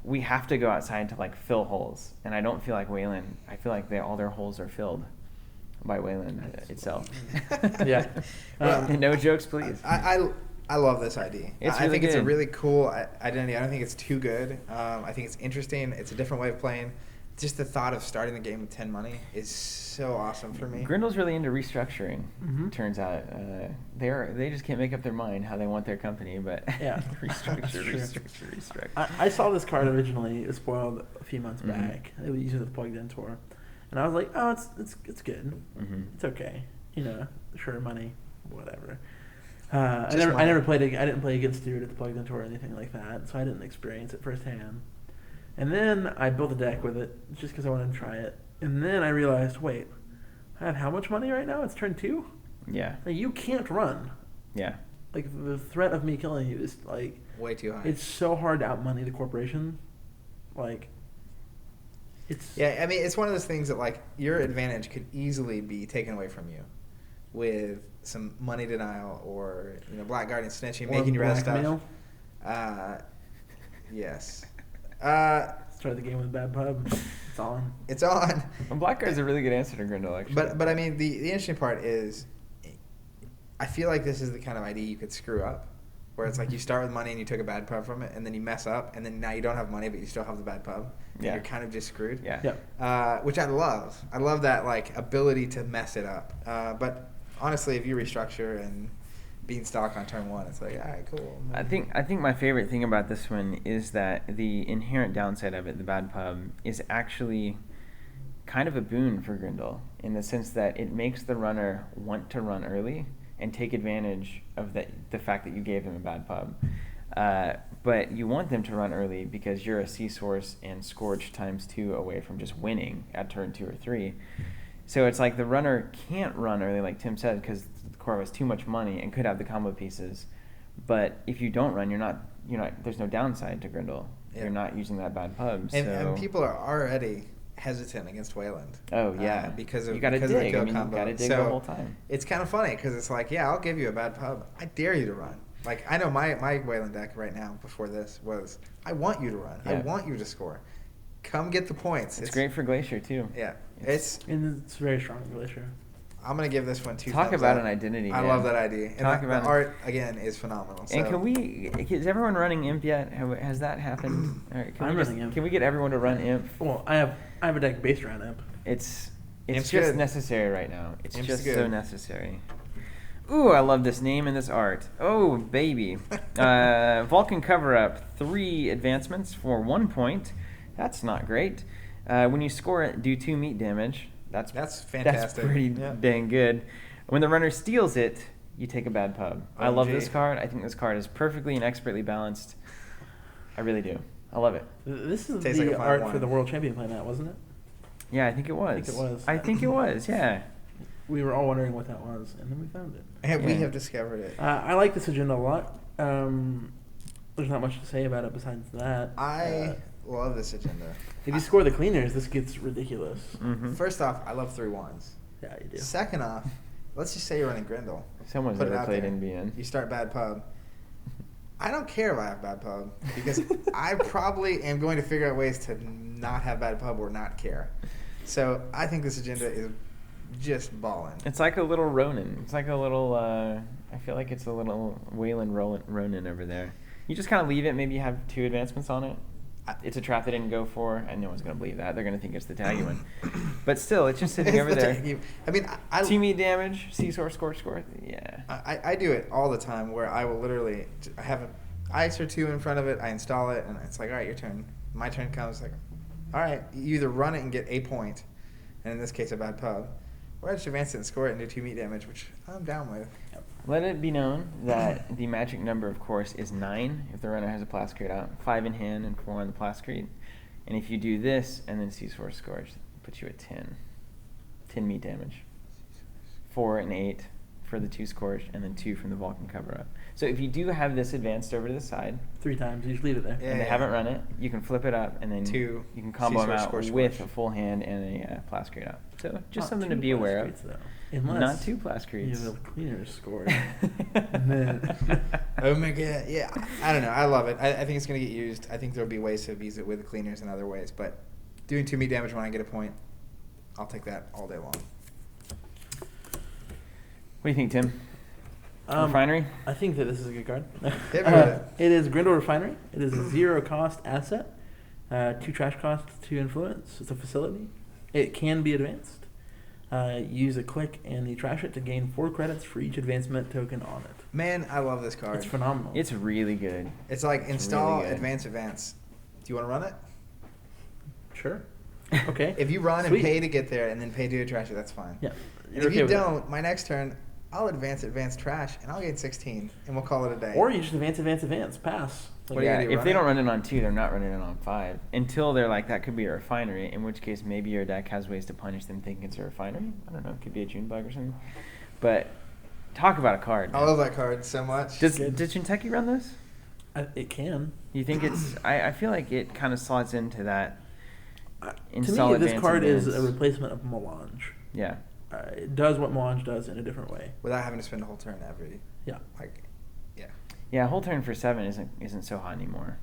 we have to go outside to fill holes, and I don't feel like Weiland. I feel like all their holes are filled by Weiland itself. Yeah. No jokes, please. I love this ID. I think it's a really cool identity. I don't think it's too good. I think it's interesting. It's a different way of playing. Just the thought of starting the game with 10 money is so awesome for me. Grindel's really into restructuring. Turns out they just can't make up their mind how they want their company, but yeah, restructure. I saw this card originally. It was spoiled a few months back. It was using the plugged-in tour, and I was like, oh, it's good. It's okay. Sure, money, whatever. I never played. I didn't play against Stewart at the plugged-in tour or anything like that, so I didn't experience it firsthand. And then I built a deck with it just because I wanted to try it. And then I realized, wait, I have how much money right now? It's turn 2? Yeah. Like, you can't run. Yeah. Like, the threat of me killing you is, way too high. It's so hard to outmoney the corporation. Yeah, I mean, it's one of those things that, your advantage could easily be taken away from you with some money denial or, Black Guardian snitching, making you red stuff. Blackmail. Yes. Start the game with a bad pub. It's on. It's on. Well, Blackguard is a really good answer to Grindle, actually. But I mean, the interesting part is, I feel like this is the kind of ID you could screw up, where it's like you start with money and you took a bad pub from it, and then you mess up, and then now you don't have money, but you still have the bad pub. Yeah. You're kind of just screwed. Yeah. Which I love. I love that like ability to mess it up. But honestly, if you restructure and Beanstalk on turn 1, it's like, all right, cool. I think my favorite thing about this one is that the inherent downside of it, the bad pub, is actually kind of a boon for Grindle in the sense that it makes the runner want to run early and take advantage of the fact that you gave them a bad pub. But you want them to run early because you're a C-Source and Scorch ×2 away from just winning at turn 2 or 3. So it's like the runner can't run early, like Tim said, because the core has too much money and could have the combo pieces. But if you don't run, you're not. There's no downside to Grindle. Yeah. You're not using that bad pub. And people are already hesitant against Weiland. Oh yeah, because of you gotta dig. The combo. You gotta dig the whole time. It's kind of funny because it's like, yeah, I'll give you a bad pub. I dare you to run. Like I know my Weiland deck right now before this was, I want you to run. Yeah. I want you to score. Come get the points. It's great for Glacier too. Yeah, it's very strong in Glacier. I'm gonna give this one 2 Talk thumbs about up. an identity. I love that idea. And Talk about the art again is phenomenal. So. And is everyone running Imp yet? Has that happened? I'm running Imp. Can we get everyone to run Imp? Well, I have a deck based around Imp. It's Imp's just good. necessary right now. It's Imp's just good. so necessary. Ooh, I love this name and this art. Oh, baby. Vulcan Coverup, 3 advancements for 1 point. That's not great. When you score it, do 2 meat damage. That's fantastic. That's pretty dang good. When the runner steals it, you take a bad pub. I love this card. I think this card is perfectly and expertly balanced. I really do. I love it. This is the art for the World Champion playmat, wasn't it? Yeah, I think it was. I think it was, yeah. We were all wondering what that was, and then we found it. And we have discovered it. I like this agenda a lot. There's not much to say about it besides that. I love this agenda. If you score the cleaners, this gets ridiculous. Mm-hmm. First off, I love 3 wands. Yeah, you do. Second off, let's just say you're running Grindle. Someone's never played NBN. You start bad pub. I don't care if I have bad pub because I probably am going to figure out ways to not have bad pub or not care. So I think this agenda is just balling. It's like a little Ronin. It's like a little, I feel like it's a little Weiland Ronin over there. You just kind of leave it. Maybe you have 2 advancements on it. It's a trap they didn't go for, and no one's going to believe that. They're going to think it's the taggy one. But still, it's just sitting over there. I mean, 2 meat damage, C-Source, Scorch, Score. Yeah. I do it all the time where I will literally, I have an ice or 2 in front of it, I install it, and it's like, all right, your turn. My turn comes, like, all right, you either run it and get a point, and in this case, a bad pub, or I just advance it and score it and do 2 meat damage, which I'm down with. Let it be known that the magic number, of course, is 9 if the runner has a Plascrete out, 5 in hand and 4 on the Plascrete. And if you do this and then C-Source Scorch, it puts you at 10. 10 meat damage. 4 and 8 for the 2 Scorch, and then 2 from the Vulcan Coverup. So if you do have this advanced over to the side 3 times, you just leave it there. and they haven't run it, you can flip it up and then you can combo them out with a full hand and a Plascrete out. So just something to be aware of. Unless not 2 Plascretes. You have a cleaner scored. Oh my god, yeah. I don't know. I love it. I think it's going to get used. I think there'll be ways to abuse it with the cleaners and other ways. But doing 2 meat damage when I get a point, I'll take that all day long. What do you think, Tim? Refinery? I think that this is a good card. It is Grindle Refinery. It is a 0-cost asset. 2 trash costs, 2 influence. It's a facility. It can be advanced. Use a click and you trash it to gain 4 credits for each advancement token on it. Man, I love this card. It's phenomenal. It's really good. It's like install really advance. Do you want to run it? Sure. Okay. If you run and pay to get there and then pay to trash it, that's fine. Yeah. If you don't, my next turn, I'll advance trash and I'll gain 16 and we'll call it a day. Or you just advance, pass. Like, yeah, if they don't run it on 2, they're not running it on 5 until they're like, that could be a refinery, in which case maybe your deck has ways to punish them thinking it's a refinery. I don't know, it could be a June bug or something. But talk about a card. I love that card so much. Did Kentucky run this? It can. You think it's... I feel like it kind of slots into that. To me, this card is a replacement of Melange. Yeah. It does what Melange does in a different way. Without having to spend a whole turn every... Yeah. Yeah, a whole turn for 7 isn't so hot anymore.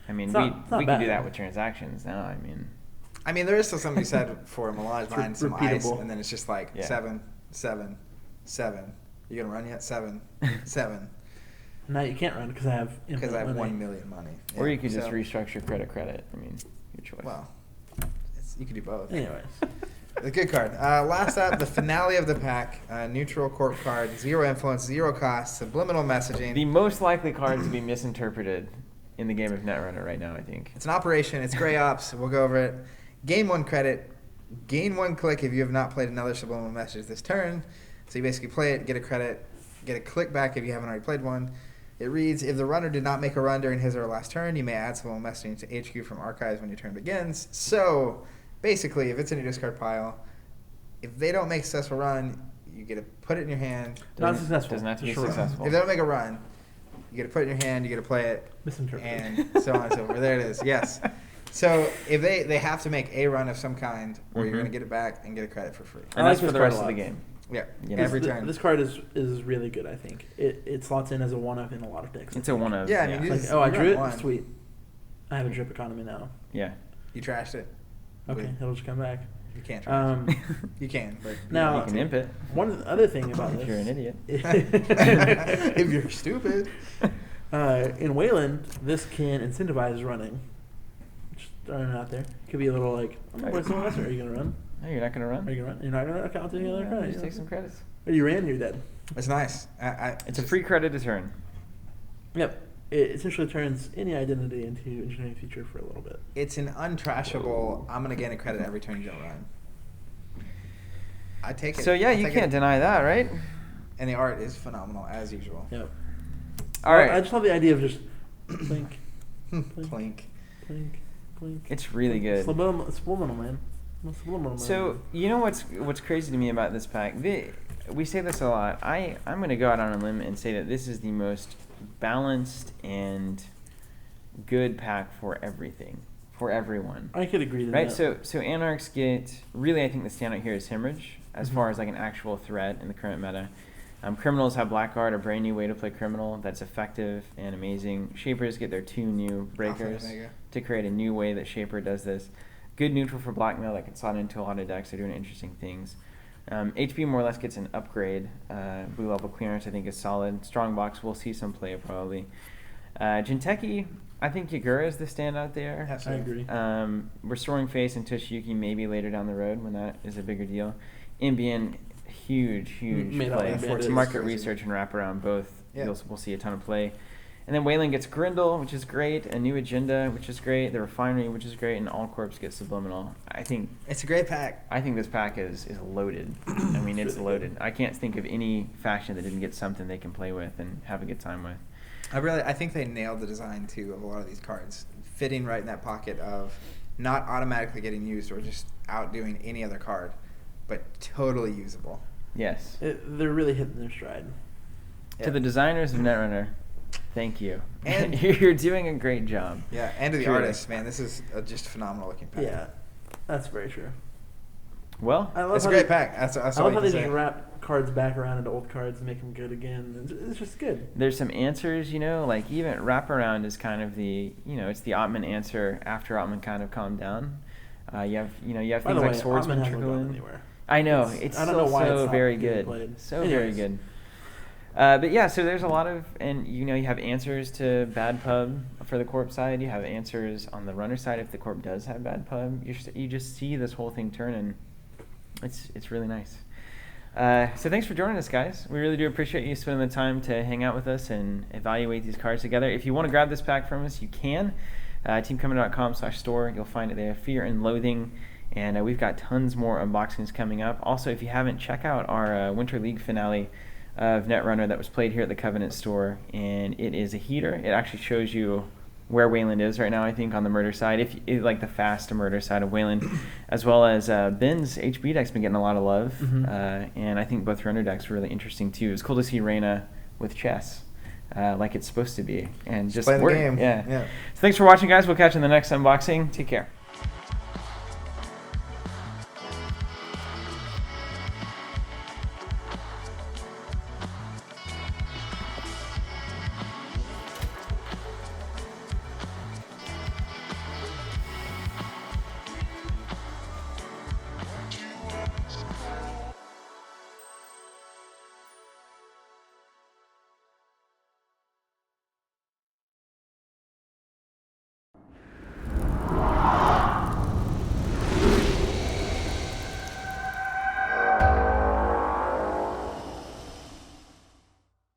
I mean, we can do that with transactions now. I mean, I mean, there is still something said for Melange behind some ice, and then it's just like 7, 7, 7. You gonna run yet? 7, 7. No, you can't run because I have 1 million money. Or you could just restructure credit. I mean, your choice. Well, you could do both. Anyways. A good card. Last up, the finale of the pack. Neutral corp card. 0 influence, 0 cost. Subliminal messaging. The most likely card to be misinterpreted in the game of Netrunner right now, I think. It's an operation. It's Gray Ops. We'll go over it. Gain 1 credit. Gain 1 click if you have not played another subliminal message this turn. So you basically play it, get a credit, get a click back if you haven't already played one. It reads, if the runner did not make a run during his or her last turn, you may add subliminal messaging to HQ from archives when your turn begins. So basically, if it's in your discard pile, if they don't make a successful run, you get to put it in your hand. Not successful. Doesn't have to be successful. If they don't make a run, you get to put it in your hand, you get to play it, and so on and so forth. There it is, yes. So if they have to make a run of some kind, or you're going to get it back and get a credit for free. And that's for the rest of the game. Yeah, every turn. This card is really good, I think. It slots in as a one-of in a lot of decks. It's a one-of. Yeah, I mean, like, I drew it? Sweet. I have a drip economy now. Yeah. You trashed it. Okay, it'll just come back. You can't trash it. You can, but now, you can imp it. One other thing about this. If you're an idiot. If you're stupid. In Weiland, this can incentivize running. Just throwing it out there. Could be a little like, what's the lesser? Are you going to run? No, you're not going to run. Are you going to run? You're not going to count any other credits? Just take some credits. Or you ran, you're dead. It's nice. It's a free credit to turn. Yep. It essentially turns any identity into engineering feature for a little bit. It's an untrashable, I'm going to gain a credit every turn you don't run. I take it. So, yeah, you can't deny that, right? And the art is phenomenal, as usual. Yep. All right. I just love the idea of just plink, plink, plink, plink. It's really good. Subliminal, man. So, you know what's crazy to me about this pack? We say this a lot. I'm going to go out on a limb and say that this is the most balanced and good pack for everything, for everyone. I could agree to that. Right, so Anarchs get, really I think the standout here is hemorrhage, as far as like an actual threat in the current meta. Criminals have Blackguard, a brand new way to play criminal that's effective and amazing. Shapers get their 2 new breakers to create a new way that Shaper does this. Good neutral for Blackmail that can slot into a lot of decks. They're doing interesting things. HP more or less gets an upgrade. Blue level clearance I think is solid. Strongbox, we'll see some play probably. Jinteki, I think Yagura is the standout there. Absolutely. I agree. Restoring Face and Toshiyuki maybe later down the road when that is a bigger deal. Ambient, huge play. Market research and wraparound both. Yeah. We'll see a ton of play. And then Weiland gets Grindel, which is great, a new agenda, which is great, the Refinery, which is great, and all corps get Subliminal. I think it's a great pack. I think this pack is loaded. I mean, it's loaded. I can't think of any faction that didn't get something they can play with and have a good time with. I think they nailed the design too of a lot of these cards, fitting right in that pocket of not automatically getting used or just outdoing any other card, but totally usable. Yes. They're really hitting their stride. Yeah. To the designers of Netrunner, thank you. And you're doing a great job. Yeah, and to the artists, man, this is just phenomenal looking pack. Yeah, that's very true. Well, it's a great pack. That's I love how they just wrap cards back around into old cards and make them good again. It's just good. There's some answers, like even wraparound is kind of the, it's the Ottman answer after Ottman kind of calmed down. You have things like Swordsman trickle in. I know it's I don't know why so it's very good, very good. But yeah, so there's a lot of, and you have answers to bad pub for the corp side. You have answers on the runner side if the corp does have bad pub. You just see this whole thing turn, and it's really nice. So thanks for joining us, guys. We really do appreciate you spending the time to hang out with us and evaluate these cards together. If you want to grab this pack from us, you can. teamcommander.com/store. You'll find it there. Fear and Loathing. And we've got tons more unboxings coming up. Also, if you haven't, check out our Winter League finale of Netrunner that was played here at the Covenant store. And it is a heater. It actually shows you where Weiland is right now, I think, on the murder side. If you like the fast murder side of Weiland, as well as Ben's HB deck's been getting a lot of love. And I think both runner decks were really interesting, too. It's cool to see Reyna with chess. Like it's supposed to be. And just play the game. Yeah. So thanks for watching, guys. We'll catch you in the next unboxing. Take care.